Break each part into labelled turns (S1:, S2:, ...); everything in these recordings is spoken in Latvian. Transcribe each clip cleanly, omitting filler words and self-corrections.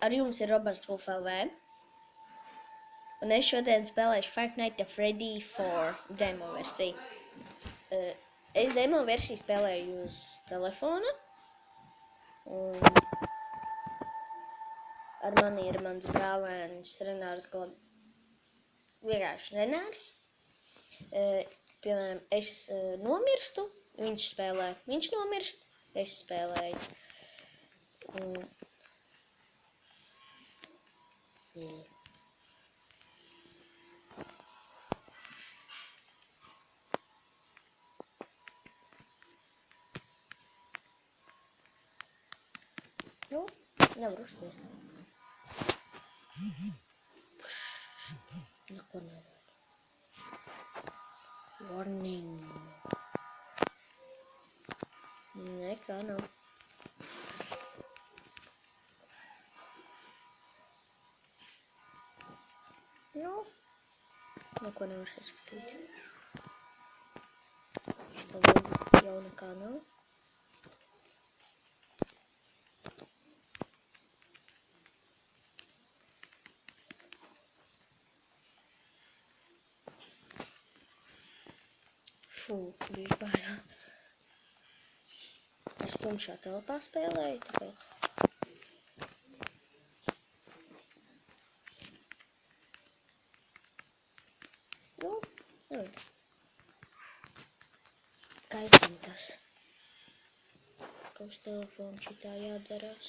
S1: ar jums ir Roberts Wolf LV. Un es šodien spēlēšu Five Nights at Freddy's 4 demo versiju. Es demo versiju spēlēju uz telefona. Un ar mani ir mans brālēns Renārs vienkārši Renārs. Piemēram, es nomirstu, viņš spēlē, viņš nomirst, es spēlēju. Nu, nevar uzspiest. Neko nevar. Warning. Nekā nav. Nu, neko nevar saskatīt. Šitā jau nekā nav. Fū, bija bail. Es tumšā telpā spēlēju, tāpēc. Nu, kaitini tas. Ka uz telefonu šitā jādarās.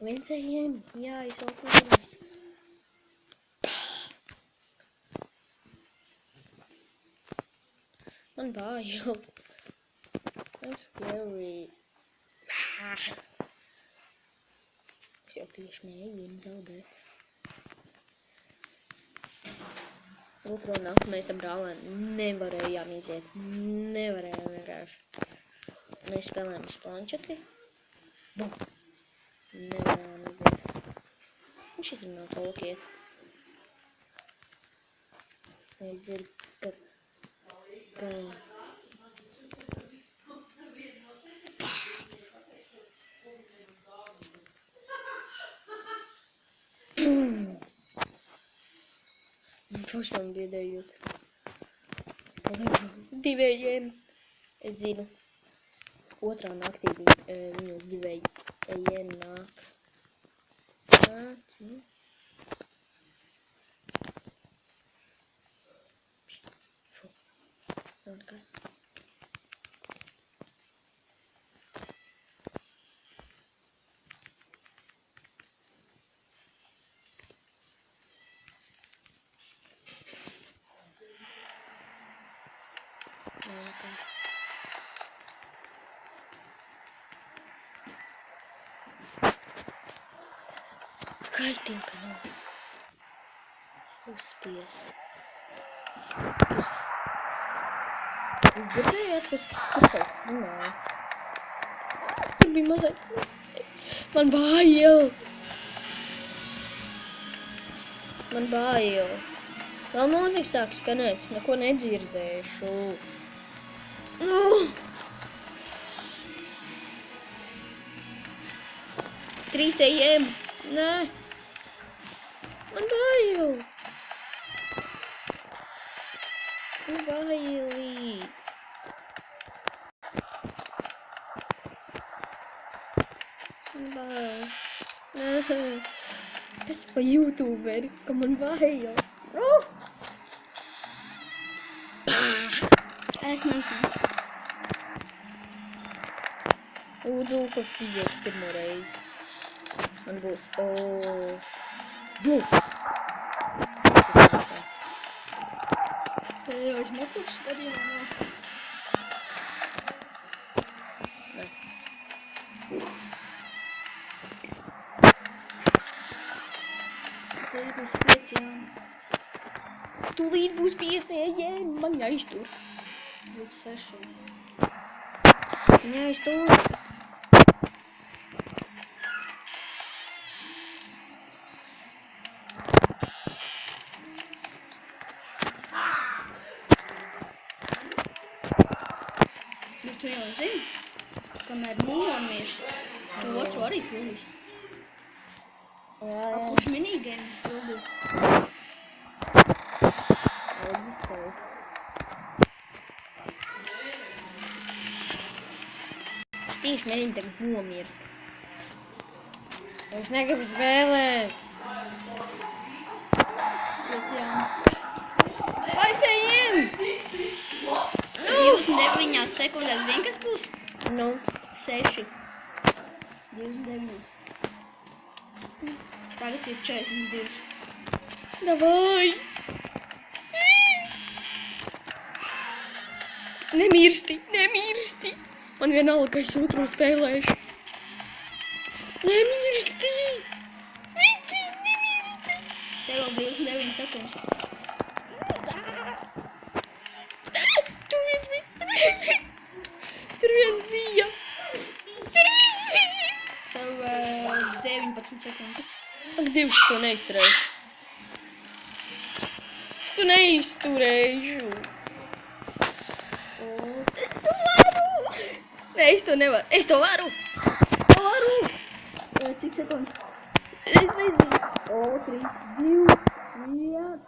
S1: Vincējiem jāizlapās. Man bail. I'm scary. Es jau tieši mēģinu zaudēt. Otro nakti mēs ar brālēnu nevarējām iziet. Nevarējām vienkārši. Mēs spēlējām uz planšeti. Bum! Nevarējām iziet. Un šitā nav tolkiet. Es dzirdu, ka... Pašam biedējot. Divējiem. Es zinu. Otrā naktī viņos divējiem nāk. Nāci. Nav nekā. Kaitin, ka nav uzspiest. Jūs gribējāt, kas tur kaut runāja? Tur bija mazliet. Man bail. Man bail. Vēl mūzika sāk skanēt, es neko nedzirdēšu. Nu! Trīstējiem! Nē! Man bail! Man bailī! Man bail! Nē! Es pa YouTuberi, ka man bail! Es nezinu. Lūdzu, kaut iziet pirmo reizi. Man būs, Jā, es mokuši darīju, nē. Nē. Tūlīt būs 5. Tūlīt būs 5, man jāiztur. Būs 6. Jāiztur.
S2: jau zinu, kamēr nomirst, tu otru arī pildīs.
S1: Jā,
S2: Kurš minigame pildīs?
S1: Es tieši mēģinu tagad nomirt. Es negribu spēlēt. Vai te ņem?
S2: 29 sekundēs zini, kas būs?
S1: Nu,
S2: 6. 29. Tagad ir 42.
S1: davai. Nemirsti. Man vienalga, ka es otru spēlēšu. Nemirsti. Vici, nemirsti.
S2: Tev vēl 29 sekundes.
S1: Tur viens bija.
S2: Tev 19 sekundes.
S1: Ak, Dievs, to neizturēšu. Es to neizturēšu. Es to varu. Nē, es to nevaru. Es to varu.
S2: Cik sekundes?
S1: Es nezinu. 3, 2, 1.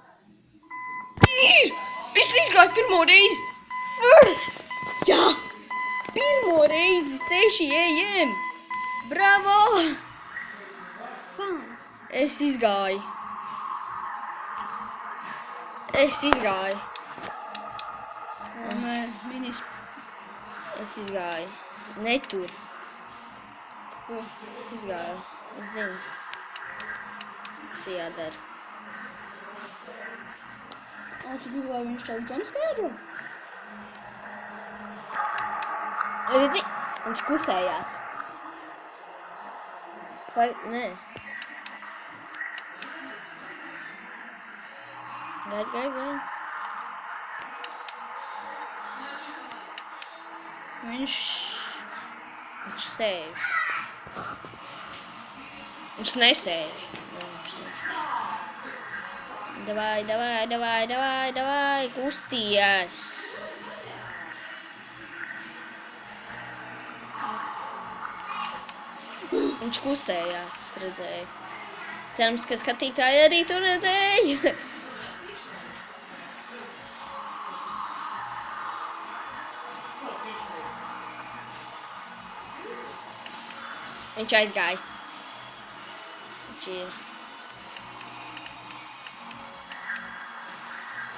S1: Es izgāju pirmo reizi. First. Jā. Pirmo reizi 6 AM. Bravo.
S2: Fan.
S1: Es izgāju.
S2: Nē, minis.
S1: Es izgāju. Netur. Es izgāju. Es zinu. Tas jādara.
S2: Tu gribi, lai viņš tev jumpscare?
S1: Redzi, viņš kustējās. Vai, nē. Gaid.
S2: Viņš
S1: sēž. Viņš nesēž. Davai, kusties. Viņš kustējās, redzēju. Cerams, ka skatītāji arī to redzēja. Viņš aizgāja. Viņš ir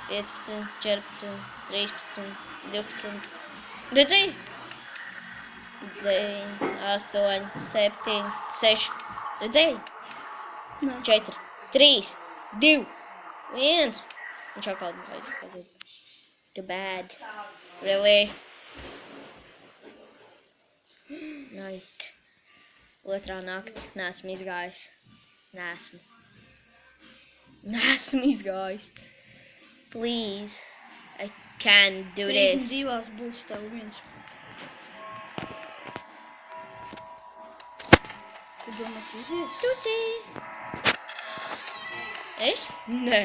S1: 15, 14, 13, 12. Redzēji? 9, 8, 7, 6. Redzēji?
S2: Nē.
S1: 4, 3, 2, 1. Viņš atkal vajag. Too bad. Really? Night. Otrā nakts. Neesmu izgājis. Neesmu izgājis. Please. I can't do this.
S2: 32 būs tev viens. Tu domā, tu izies?
S1: Tuci. Es? Nē.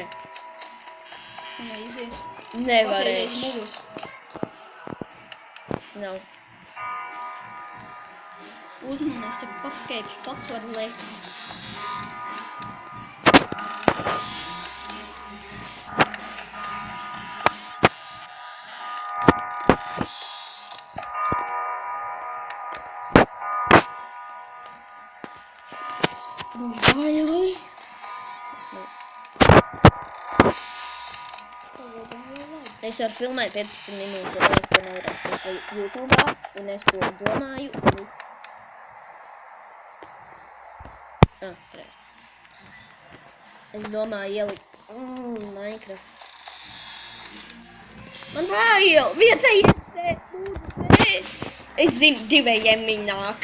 S2: Nē, izies.
S1: Nevarēšu.
S2: Mugus.
S1: Nav.
S2: Uzmanies, tev papkeips pats var lekt.
S1: Baili. Es varu filmēt 15 minūtes, ja es to nevaru YouTube'ā, un es to domāju. Es domāju ielikt Minecraft. Man bail! Viens aiziet! Es zinu, 2 viņi nāk.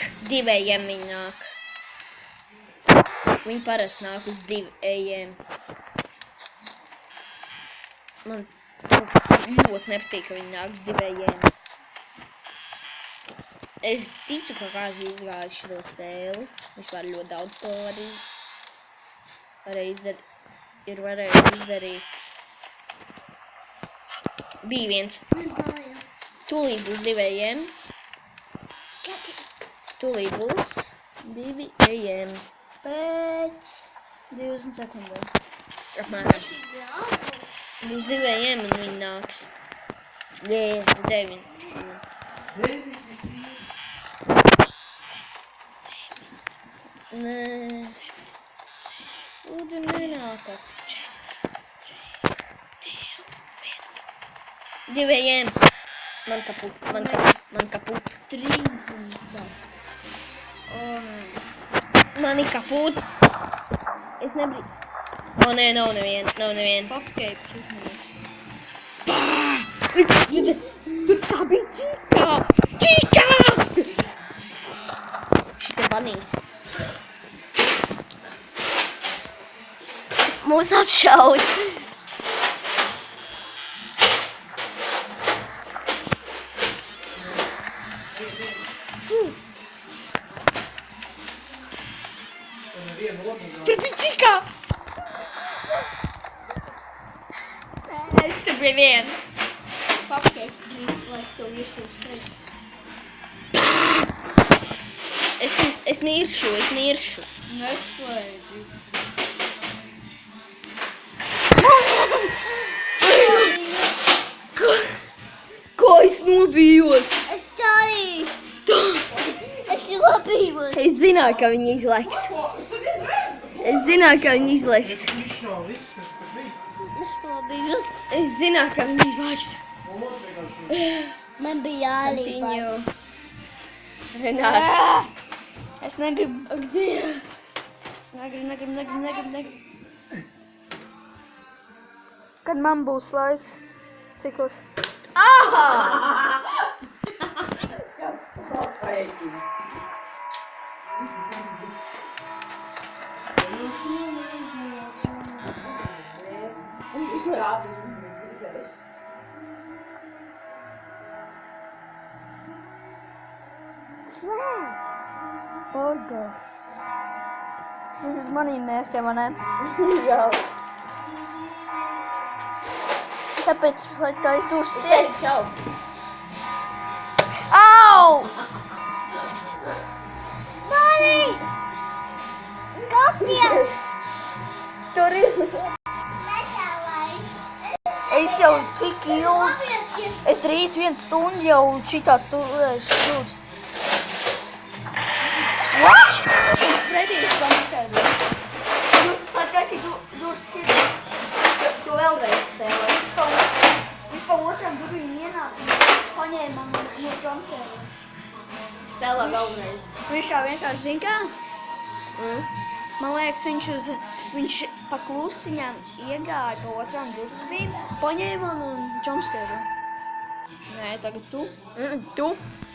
S1: Viņi parasti nāk uz 2 AM. Man ļoti nepatīk, ka viņi nāk uz 2 AM. Es ticu, ka kāds izgāja šo spēli. Vispār ļoti daudz to varēja izdarīt. Bija viens. Tūlīt būs 2 AM. Tūlīt būs 2 AM.
S2: Pēc 20 sekundēm.
S1: Apmēram. Būs 2 AM un viņi nāks. 9. Nē. Lūdzu, nenākat. 2 AM. Man kaput.
S2: 30.
S1: Mani kaput. Es nebrīd. O, nē, nav neviena.
S2: Popscape uzmanīs.
S1: Tur tā bija Čīkā! Šitā banīs. Mūs apšaut. Tur bija Čīkā! Tur bija viens.
S2: Popscape drīz laiks tev iesies šeit.
S1: Es miršu.
S2: Neslēdzi.
S1: Ko es nobijos?
S3: Es arī. Es labījos.
S1: Es zināju, ka viņi izlaiks.
S3: Es labījos.
S1: Es zināju, ka viņi izlaiks.
S3: Man bija jālība.
S1: Viņu. Renāta.
S2: Es negribu.
S1: Ak, Dieva.
S2: Negribu. Kad man būs laiks? Cikos? Oga. Viņš uz manīm mērķē, vai ne?
S1: Jā.
S2: Tāpēc, lai tā izdūs ciet.
S1: Ciet, čau.
S2: Au!
S3: Mani! Skaties!
S1: Tur ir.
S3: Metālais.
S2: Es jau cik ilgi?
S3: Labieties!
S2: Es 1 stundu jau šitā turēšu šūs. What? Fredijs to neskaidro. Jūs laikās ir durs ciet.
S1: Tu vēlreiz spēlē.
S2: Viņš pa otram durvīm ienāk un paņēma man no jumpscare.
S1: Spēlē vēlreiz.
S2: Viņš jau vienkārši zin kā?
S1: Mm.
S2: Man liekas, viņš pa klusiņām iegāja pa otram durvīm, paņēma man un jumpscare.
S1: Nē, tagad tu. Tu.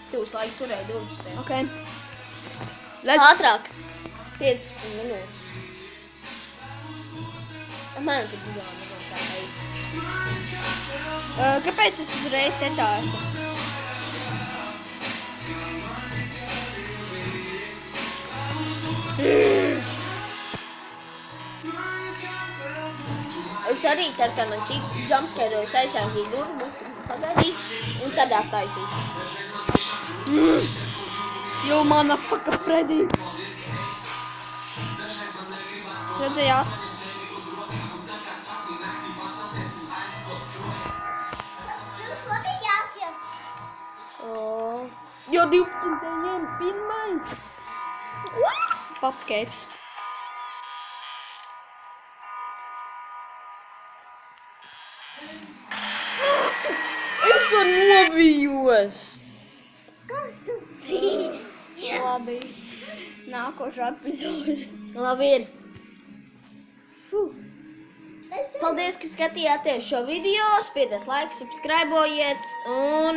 S1: Tu uz laiku turēji durvis tev.
S2: Okay.
S1: Ātrāk. 15 minūtes. Man tur bija kā teica.
S2: Kāpēc es uzreiz te tā esmu?
S1: Es arī tad, kad man jumpscare'os aiztaisīju durbu, pagaidīt un tad attaisīju.
S2: Jo mana fucka Freddy. Es redzēju acis.
S3: Jums labi jākies.
S1: Jo 12. pirmais.
S2: Popscapes.
S1: Es to nobijos.
S3: Kas tas ir?
S2: Labi. Nākošā epizode.
S1: Labi ir. Paldies, ka skatījāties šo video. Spiediet laiku, subscribojiet un